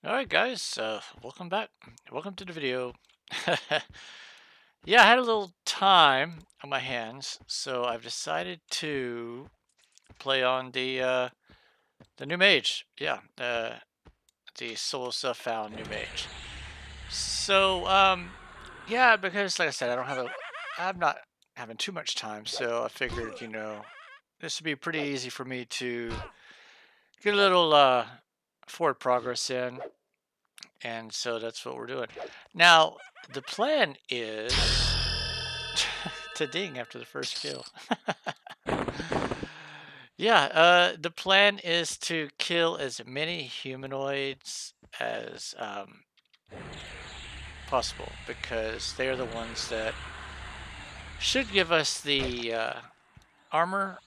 All right, guys, welcome back. Welcome to the video. Yeah, I had a little time on my hands, so I've decided to play on the new Mage. Yeah, the solo stuff found new Mage. So, yeah, because like I said, I'm not having too much time, so I figured, this would be pretty easy for me to get a little forward progress in. And so that's what we're doing. Now, the plan is to ding after the first kill. Yeah, the plan is to kill as many humanoids as possible because they're the ones that should give us the armor,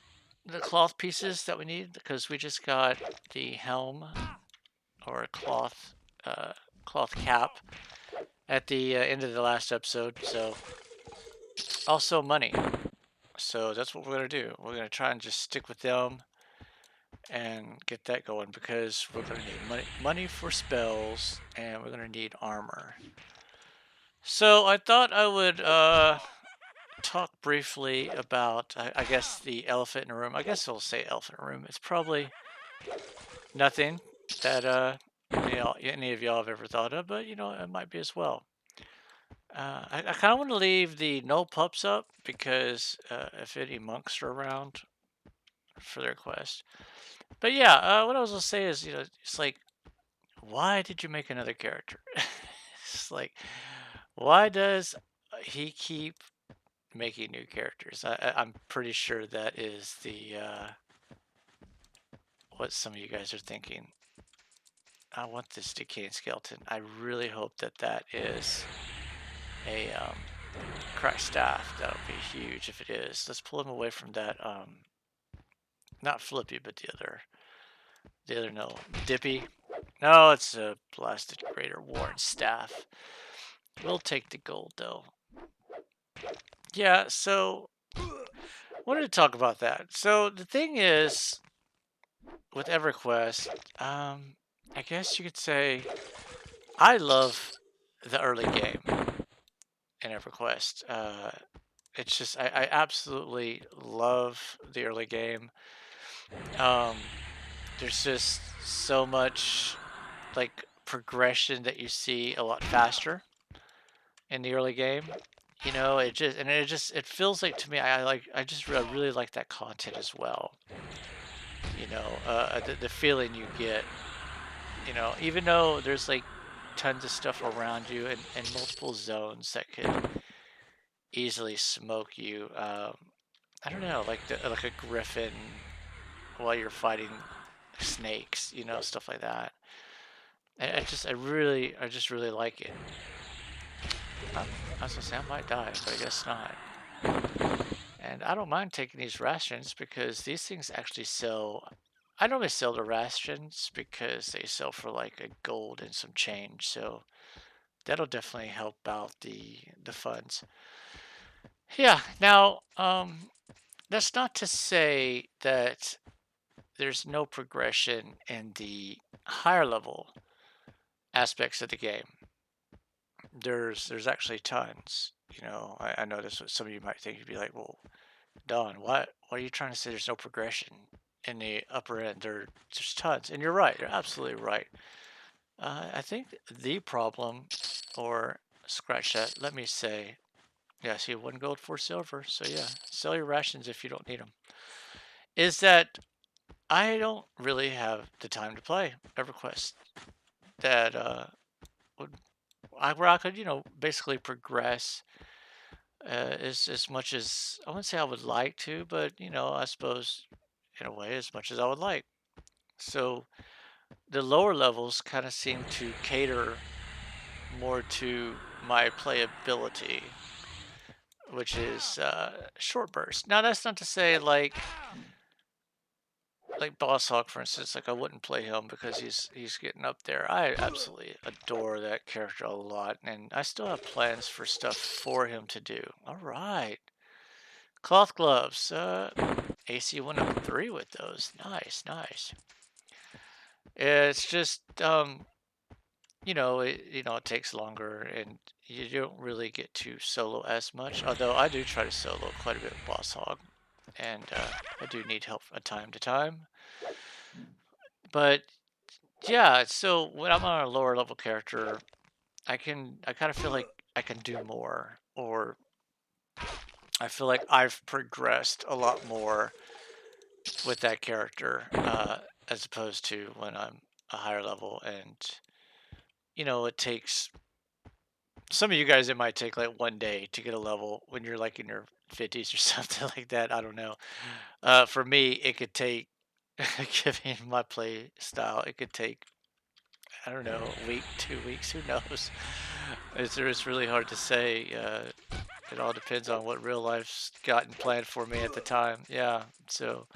the cloth pieces that we need because we just got the helm or uh, cloth cap at the end of the last episode. So also money. So that's what we're going to do. We're going to try and just stick with them and get that going because we're going to need money for spells and we're going to need armor. So I thought I would talk briefly about, I guess, the elephant in the room. I guess I'll say elephant in the room. It's probably nothing that any of y'all have ever thought of, but it might be as well. I kind of want to leave the no pups up because if any monks are around for their quest. But yeah, what I was gonna say is, it's like, why did you make another character? It's like, why does he keep making new characters? I'm pretty sure that is the what some of you guys are thinking. I want this decaying skeleton. I really hope that that is a cracked staff. That would be huge if it is. Let's pull him away from that. Not Flippy, but the other no, Dippy. No, it's a blasted greater worn staff. We'll take the gold though. Yeah, so wanted to talk about that. So the thing is with EverQuest, I guess you could say I love the early game in EverQuest. It's just I absolutely love the early game. Um, there's just so much like progression that you see a lot faster in the early game. It feels like to me I really like that content as well. The feeling you get, even though there's like tons of stuff around you and multiple zones that could easily smoke you. I don't know, like a griffin while you're fighting snakes, stuff like that. I just really like it. I was gonna say I might die, but I guess not. And I don't mind taking these rations because these things actually sell. I normally sell the rations because they sell for like a gold and some change. So that'll definitely help out the funds. Yeah. Now, that's not to say that there's no progression in the higher level aspects of the game. There's actually tons. I know this what some of you might think. You'd be like, well, Don, what are you trying to say? There's no progression in the upper end. There's tons, and you're right. You're absolutely right. I think the problem, or scratch that. Let me say, yeah. See, 1 gold, 4 silver. So yeah, sell your rations if you don't need them. Is that I don't really have the time to play EverQuest. That would where I could basically progress as much as I wouldn't say I would like to, but I suppose in a way as much as I would like. So the lower levels kind of seem to cater more to my playability, which is short burst. Now that's not to say like Boss Hawk, for instance. Like I wouldn't play him because he's getting up there. I absolutely adore that character a lot, and I still have plans for stuff for him to do. All right, cloth gloves. AC went up 3 with those. Nice, nice. It's just you know, it takes longer, and you don't really get to solo as much. Although I do try to solo quite a bit with Boss Hog, and I do need help from time to time. But yeah, so when I'm on a lower level character, I kind of feel like I can do more, or I feel like I've progressed a lot more with that character, as opposed to when I'm a higher level. And it takes some of you guys, it might take like 1 day to get a level when you're like in your 50s or something like that. I don't know. For me, it could take, given my play style, it could take, I don't know, a week, 2 weeks, who knows? It's really hard to say. It all depends on what real life's gotten planned for me at the time. Yeah. So,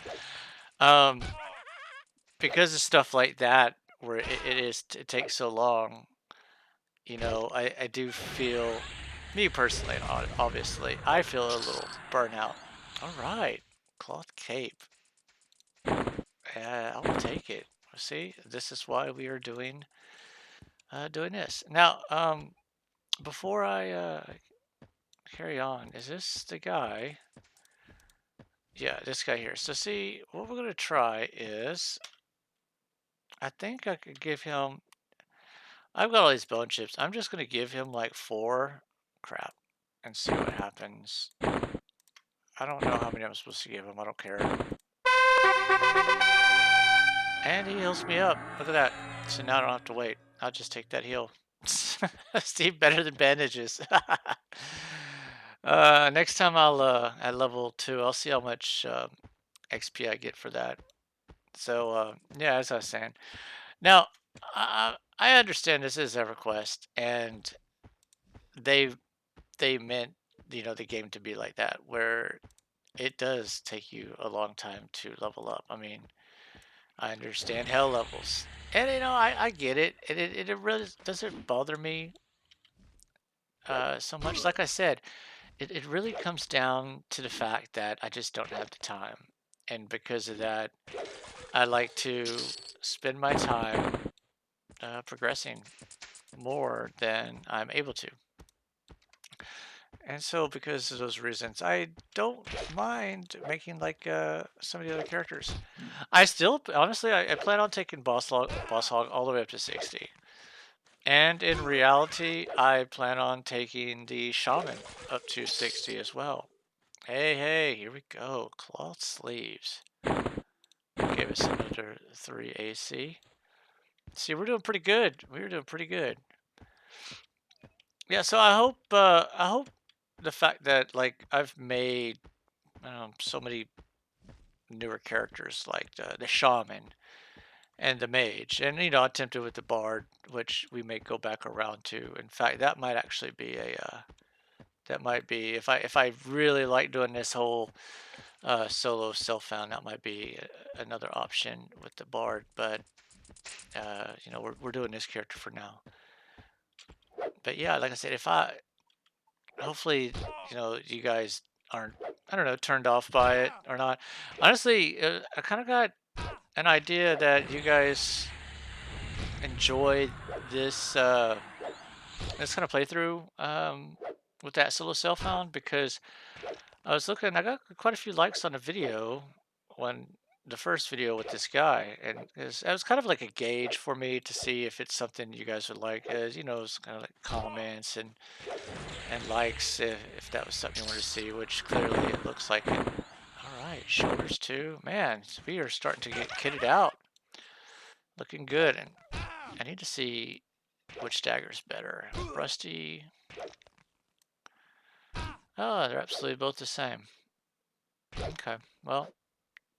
um, because of stuff like that, where it takes so long, I do feel, me personally, obviously, I feel a little burnout. All right, cloth cape. I'll take it. See, this is why we are doing this now. Before I carry on, is this the guy? Yeah, this guy here. So see, what we're gonna try is, I think I could give him. I've got all these bone chips. I'm just gonna give him like 4. Crap, and see what happens. I don't know how many I'm supposed to give him. I don't care. And he heals me up. Look at that. So now I don't have to wait. I'll just take that heal. Steve, better than bandages. Next time at level 2, I'll see how much XP I get for that. So yeah, as I was saying. Now, I understand this is EverQuest, and they they meant the game to be like that, where it does take you a long time to level up. I mean, I understand hell levels, and I get it, and it really doesn't bother me so much. Like I said, it really comes down to the fact that I just don't have the time, and because of that, I like to spend my time progressing more than I'm able to. And so, because of those reasons, I don't mind making like some of the other characters. I still, honestly, I plan on taking Boss Hog all the way up to 60. And in reality, I plan on taking the Shaman up to 60 as well. Hey, hey, here we go. Cloth sleeves. Gave us another 3 AC. See, we're doing pretty good. We're doing pretty good. Yeah, so I hope the fact that like I've made so many newer characters like the shaman and the mage, and attempted with the bard, which we may go back around to. In fact, that might actually be that might be, if I really like doing this whole solo self found, that might be another option with the bard. But we're doing this character for now. But yeah, like I said, if I hopefully you guys aren't, I don't know, turned off by it or not. Honestly, I kind of got an idea that you guys enjoy this this kind of playthrough with that solo self found, because I got quite a few likes on the video, when the first video with this guy, and it was kind of like a gauge for me to see if it's something you guys would like, as it's kind of like comments and likes, if that was something you wanted to see, which clearly it looks like it. All right, shoulders too. Man, we are starting to get kitted out. Looking good. And I need to see which dagger's better. Rusty. Oh, they're absolutely both the same. Okay, well,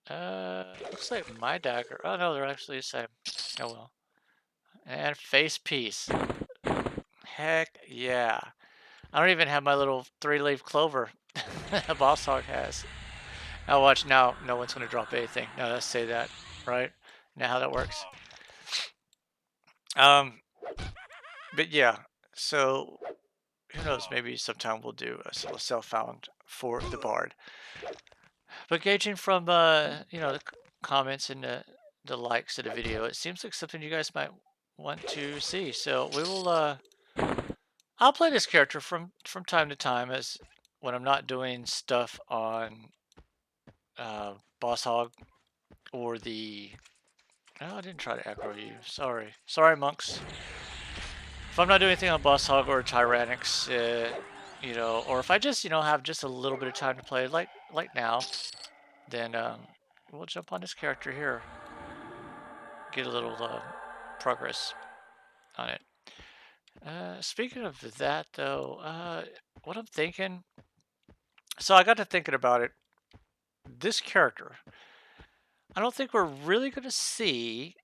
looks like my dagger. Oh no, they're actually the same. Oh well. And face piece. Heck yeah. I don't even have my little 3-leaf clover a boss hog has. Now watch, now no one's gonna drop anything. Now let's say that, right? Now how that works. Um, but yeah, so who knows? Maybe sometime we'll do a solo self found for the bard. But gauging from the comments and the likes of the video, it seems like something you guys might want to see. So we will. I'll play this character from time to time as when I'm not doing stuff on Boss Hog or the. Oh, I didn't try to aggro you. Sorry, monks. If I'm not doing anything on Boss Hog or Tyranics, you know, or if I just have just a little bit of time to play, like now, then we'll jump on this character here, get a little progress on it. Speaking of that, though, what I'm thinking. So I got to thinking about it. This character, I don't think we're really going to see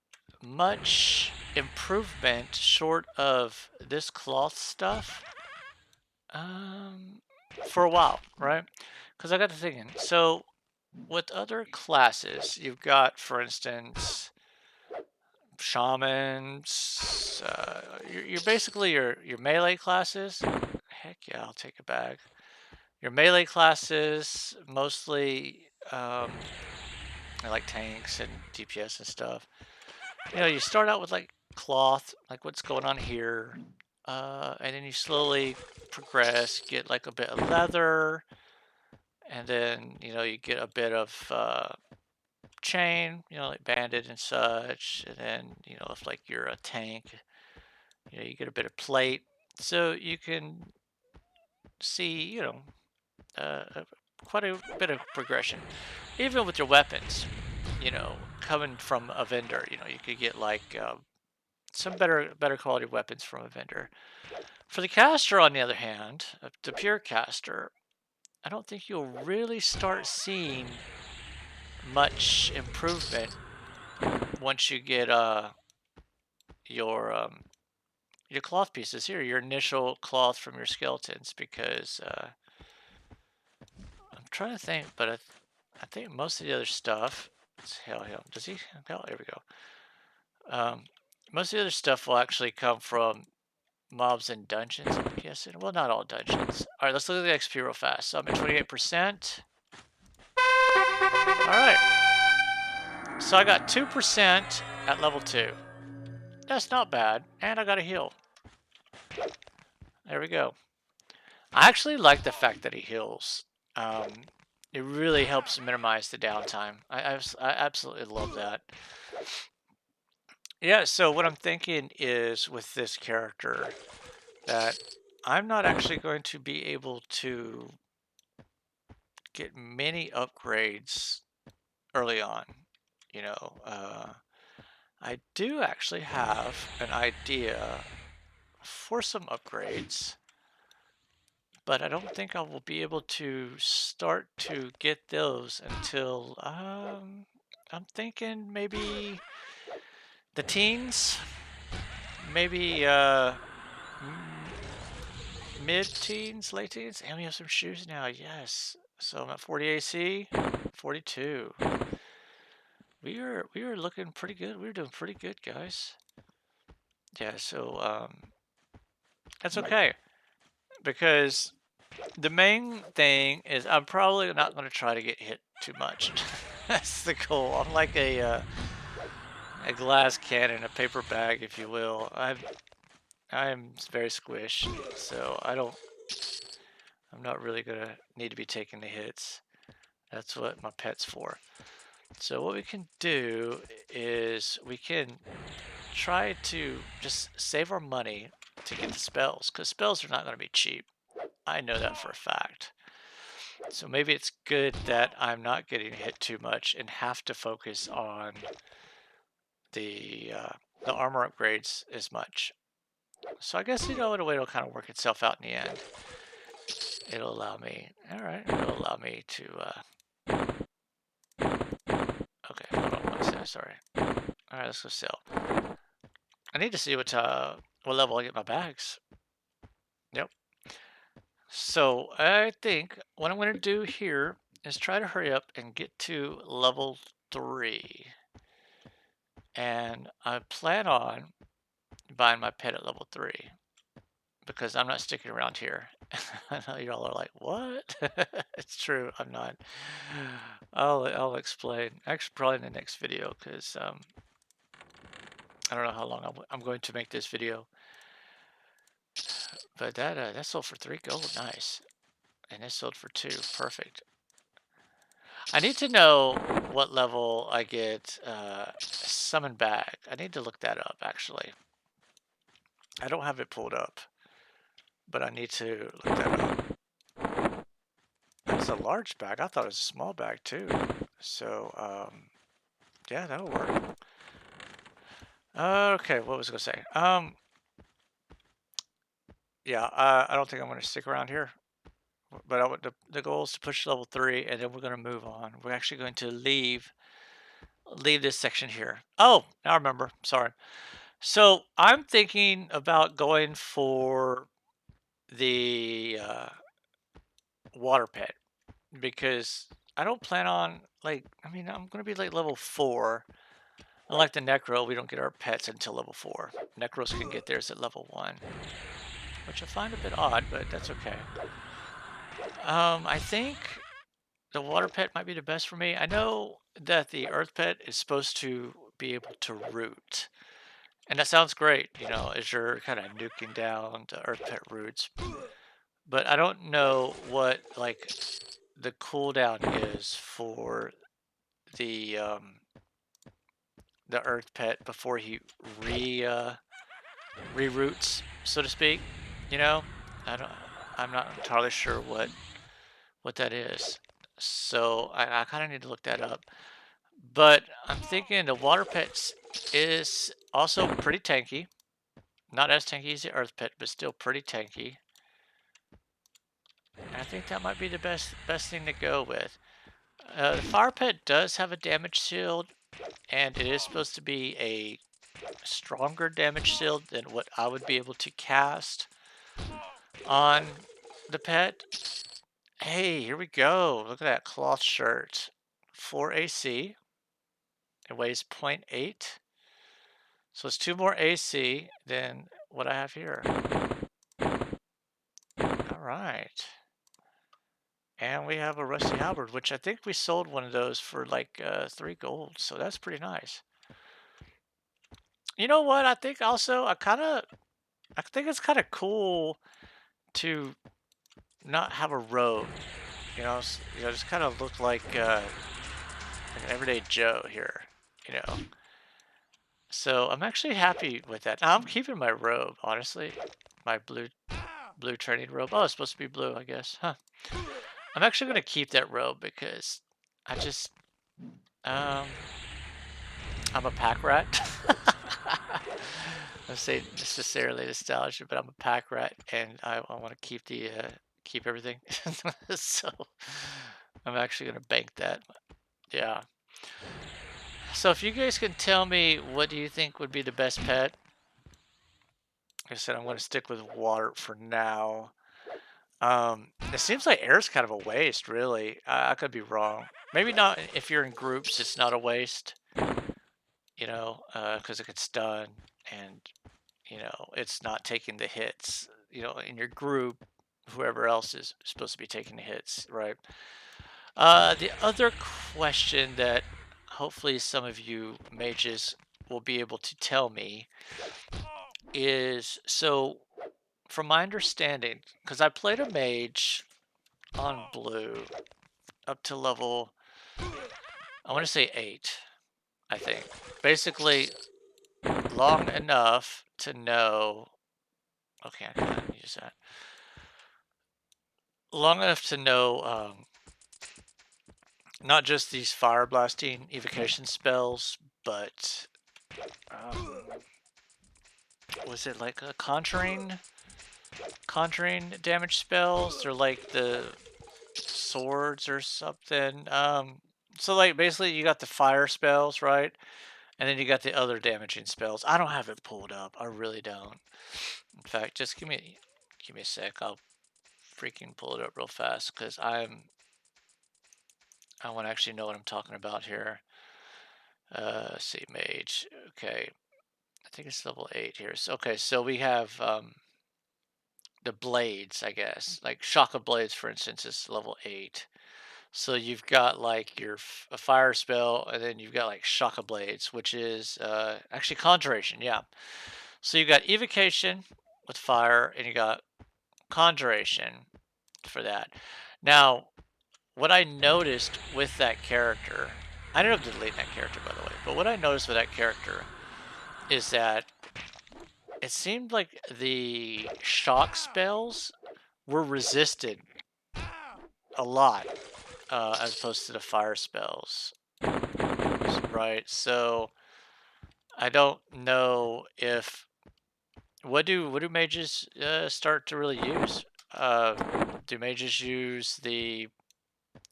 much improvement short of this cloth stuff for a while, right? Because I got to thinking. So with other classes, you've got, for instance, shamans. You're basically your melee classes. Heck yeah, I'll take a bag. Your melee classes mostly are like tanks and DPS and stuff. You know, you start out with like cloth, like what's going on here, and then you slowly progress, get like a bit of leather, and then you get a bit of chain, like banded and such, and then if like you're a tank, you get a bit of plate, so you can see quite a bit of progression, even with your weapons. Coming from a vendor, you could get like some better quality weapons from a vendor. For the caster, on the other hand, the pure caster, I don't think you'll really start seeing much improvement once you get your cloth pieces here, your initial cloth from your skeletons, because I'm trying to think, but I think most of the other stuff. Hell, does he? Hell, here we go. Most of the other stuff will actually come from mobs and dungeons, I'm guessing. Well, not all dungeons. All right, let's look at the XP real fast. So I'm at 28%. All right. So I got 2% at level 2. That's not bad. And I got a heal. There we go. I actually like the fact that he heals. It really helps minimize the downtime. I absolutely love that. Yeah, so what I'm thinking is with this character that I'm not actually going to be able to get many upgrades early on. You know, I do actually have an idea for some upgrades, but I don't think I will be able to start to get those until I'm thinking maybe the teens, maybe mid-teens, late teens. And we have some shoes now. Yes. So I'm at 40 AC, 42. We are looking pretty good. We're doing pretty good, guys. Yeah. So that's okay, because the main thing is I'm probably not going to try to get hit too much. That's the goal. I'm like a glass cannon, a paper bag, if you will. I'm very squished, so I'm not really gonna need to be taking the hits. That's what my pet's for. So what we can do is we can try to just save our money to get the spells, because spells are not going to be cheap. I know that for a fact. So maybe it's good that I'm not getting hit too much and have to focus on the armor upgrades as much. So I guess in a way it'll kind of work itself out in the end. It'll allow me. All right, it'll allow me to. Okay, hold on one second. Sorry. All right, let's go sell. I need to see what level I get my bags. Yep. So I think what I'm going to do here is try to hurry up and get to level 3. And I plan on buying my pet at level 3, because I'm not sticking around here. I know y'all are like, what? It's true, I'm not. I'll explain. Actually, probably in the next video, because I don't know how long I'm going to make this video, but that sold for 3 gold. Nice. And this sold for 2. Perfect. I need to know what level I get summoned back. I need to look that up, actually. I don't have it pulled up, but I need to look that up. That's a large bag. I thought it was a small bag, too. So, yeah, that'll work. Okay, what was I going to say? Yeah, I don't think I'm going to stick around here. But the goal is to push level 3, and then we're going to move on. We're actually going to leave this section here. Oh, now I remember. Sorry. So I'm thinking about going for the water pet because I don't plan on like. I mean, I'm going to be like level 4. Unlike the Necro, we don't get our pets until level 4. Necros can get theirs at level 1, which I find a bit odd, but that's okay. I think the water pet might be the best for me. I know that the earth pet is supposed to be able to root. And that sounds great, as you're kind of nuking down the earth pet roots. But I don't know what like the cooldown is for the um the earth pet before he reroots, so to speak. You know? I don't I'm not entirely sure what that is. So I kind of need to look that up. But I'm thinking the water pets is also pretty tanky. Not as tanky as the earth pet, but still pretty tanky. And I think that might be the best thing to go with. The fire pet does have a damage shield, and it is supposed to be a stronger damage shield than what I would be able to cast on the pet. Hey, here we go. Look at that cloth shirt. 4 AC. It weighs 0.8. So it's 2 more AC than what I have here. All right. And we have a rusty halberd, which I think we sold one of those for like 3 gold. So that's pretty nice. You know what? I think also I think it's kind of cool to not have a robe. Just kind of look like an everyday Joe here. You know. So I'm actually happy with that. Now, I'm keeping my robe, honestly, my blue training robe. Oh, it's supposed to be blue, I guess. Huh. I'm actually gonna keep that robe because I just um I'm a pack rat. I say necessarily nostalgia, but I'm a pack rat, and I want to keep everything. So I'm actually gonna bank that. Yeah. So if you guys can tell me what do you think would be the best pet? Like I said, I'm gonna stick with water for now. It seems like air's kind of a waste, really. I could be wrong. Maybe not if you're in groups, it's not a waste, because it could stun and, it's not taking the hits, in your group, whoever else is supposed to be taking the hits, right? The other question that hopefully some of you mages will be able to tell me is, so from my understanding, because I played a mage on blue up to level, I want to say 8, I think. Basically, long enough to know. Okay, I can't use that. Long enough to know not just these fire blasting evocation spells, but um, was it like a conjuring damage spells? They're like the swords or something. So like basically you got the fire spells, right? And then you got the other damaging spells. I don't have it pulled up. I really don't. In fact, just give me a sec. I'll freaking pull it up real fast because I want to actually know what I'm talking about here. Let's see, mage. Okay, I think it's level 8 here. So, okay, so we have the blades, I guess. Like shock of blades, for instance, is level 8. So you've got like your a fire spell, and then you've got like Shaka Blades, which is actually Conjuration. Yeah. So you got Evocation with fire, and you got Conjuration for that. Now, what I noticed with that character, I ended up deleting that character by the way, but what I noticed with that character is that it seemed like the shock spells were resisted a lot as opposed to the fire spells, right? So I don't know if what do mages start to really use? Uh, do mages use the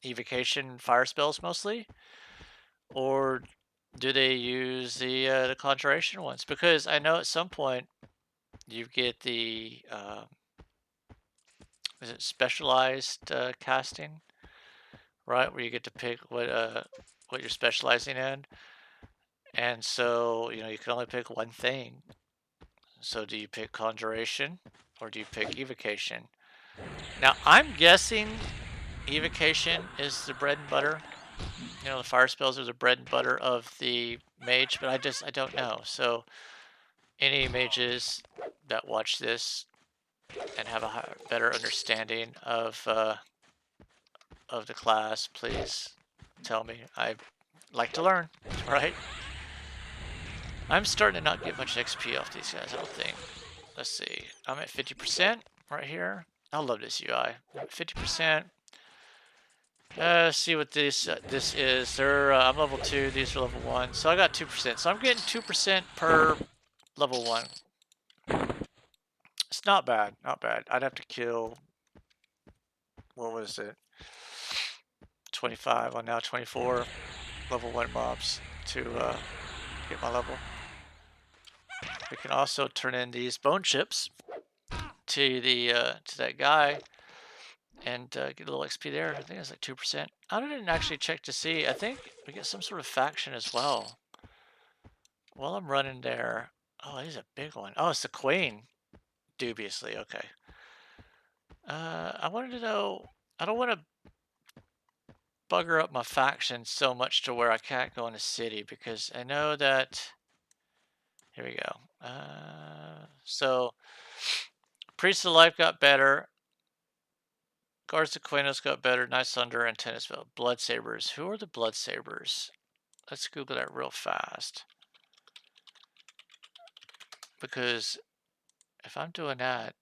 evocation fire spells mostly, or do they use the conjuration ones? Because I know at some point you get the is it specialized casting, right? Where you get to pick what you're specializing in, and so you can only pick one thing. So do you pick conjuration or do you pick evocation? Now I'm guessing evocation is the bread and butter. The fire spells are the bread and butter of the mage, but I don't know. So any mages that watch this and have a better understanding of the class, please tell me. I'd like to learn, right? I'm starting to not get much XP off these guys, I don't think. Let's see. I'm at 50% right here. I love this UI. 50%. See what this is. I'm level 2. These are level 1. So I got 2%. So I'm getting 2% per level 1. It's not bad. Not bad. I'd have to kill. What was it? 25 on now 24 level 1 mobs to get my level. We can also turn in these bone chips to that guy and get a little XP there. I think it's like 2%. I didn't actually check to see. I think we get some sort of faction as well. While I'm running there, oh, he's a big one. Oh, it's the Queen. Dubiously, okay. I wanted to know. I don't want to bugger up my faction so much to where I can't go in the city because I know that. Here we go. So Priest of Life got better. Guards of Quenos got better. Nice Thunder and Tennisville. Blood Sabers. Who are the Blood Sabers? Let's Google that real fast. Because if I'm doing that,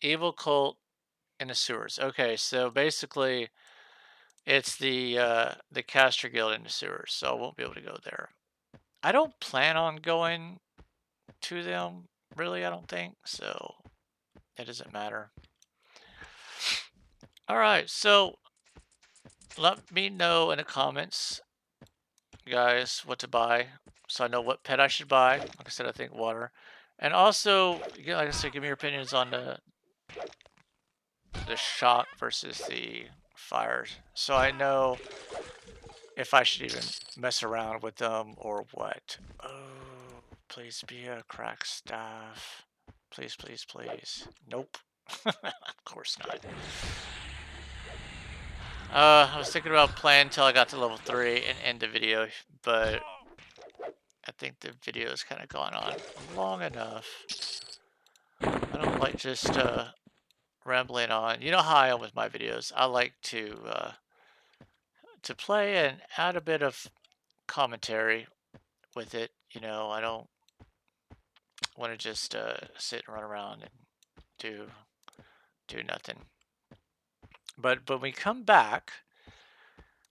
Evil Cult in the sewers. Okay, so basically it's the Caster Guild in the sewers, so I won't be able to go there. I don't plan on going to them, really, I don't think, so it doesn't matter. Alright, so let me know in the comments, guys, what to buy, so I know what pet I should buy. Like I said, I think water. And also, like I said, give me your opinions on the shock versus the fires, so I know if I should even mess around with them or what. Oh, please be a crack staff. Please, please, please. Nope. Of course not. I was thinking about playing until I got to level 3 and end the video, but I think the video has kind of gone on long enough. I don't like just rambling on. You know how I am with my videos. I like to play and add a bit of commentary with it. I don't want to just sit and run around and do nothing. But when we come back,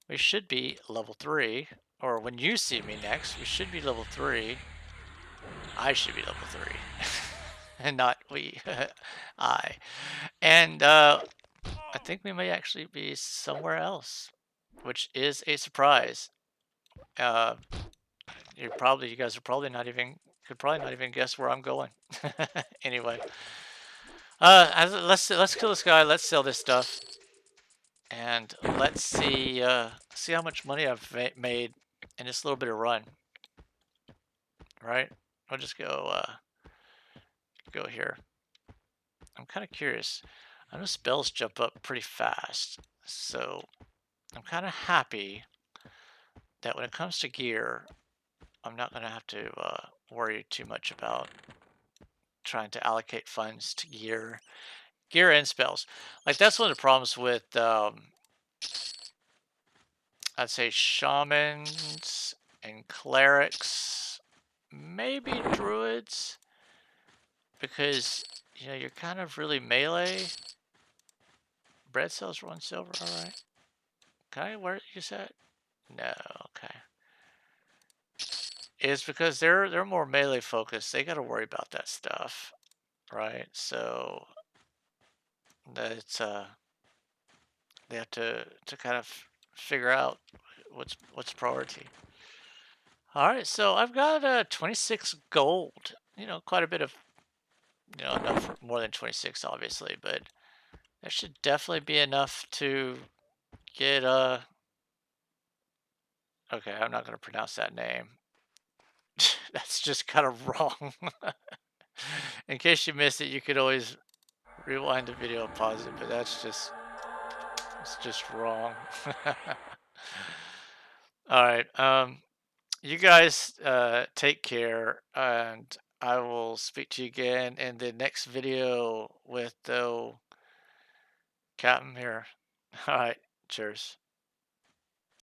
we should be level 3. Or when you see me next, we should be level 3. I should be level 3. And not we. I. And I think we may actually be somewhere else, which is a surprise. You guys are probably not even could probably not even guess where I'm going. Anyway, let's kill this guy. Let's sell this stuff, and let's see how much money I've made in this little bit of run. Right? I'll just go here. I'm kind of curious. I know spells jump up pretty fast, so I'm kind of happy that when it comes to gear, I'm not going to have to worry too much about trying to allocate funds to gear and spells. Like that's one of the problems with I'd say shamans and clerics, maybe druids, because you're kind of really melee. Bread cells 1 silver, all right. Can I where you said? No, okay. It's because they're more melee focused. They got to worry about that stuff, right? So that's they have to kind of figure out what's priority. All right, so I've got 26 gold. Quite a bit of enough for more than 26, obviously, but that should definitely be enough to get Okay, I'm not going to pronounce that name. That's just kind of wrong. In case you missed it, you could always rewind the video and pause it, but it's just wrong. All right. You guys take care, and I will speak to you again in the next video with the Captain here. All right. Cheers.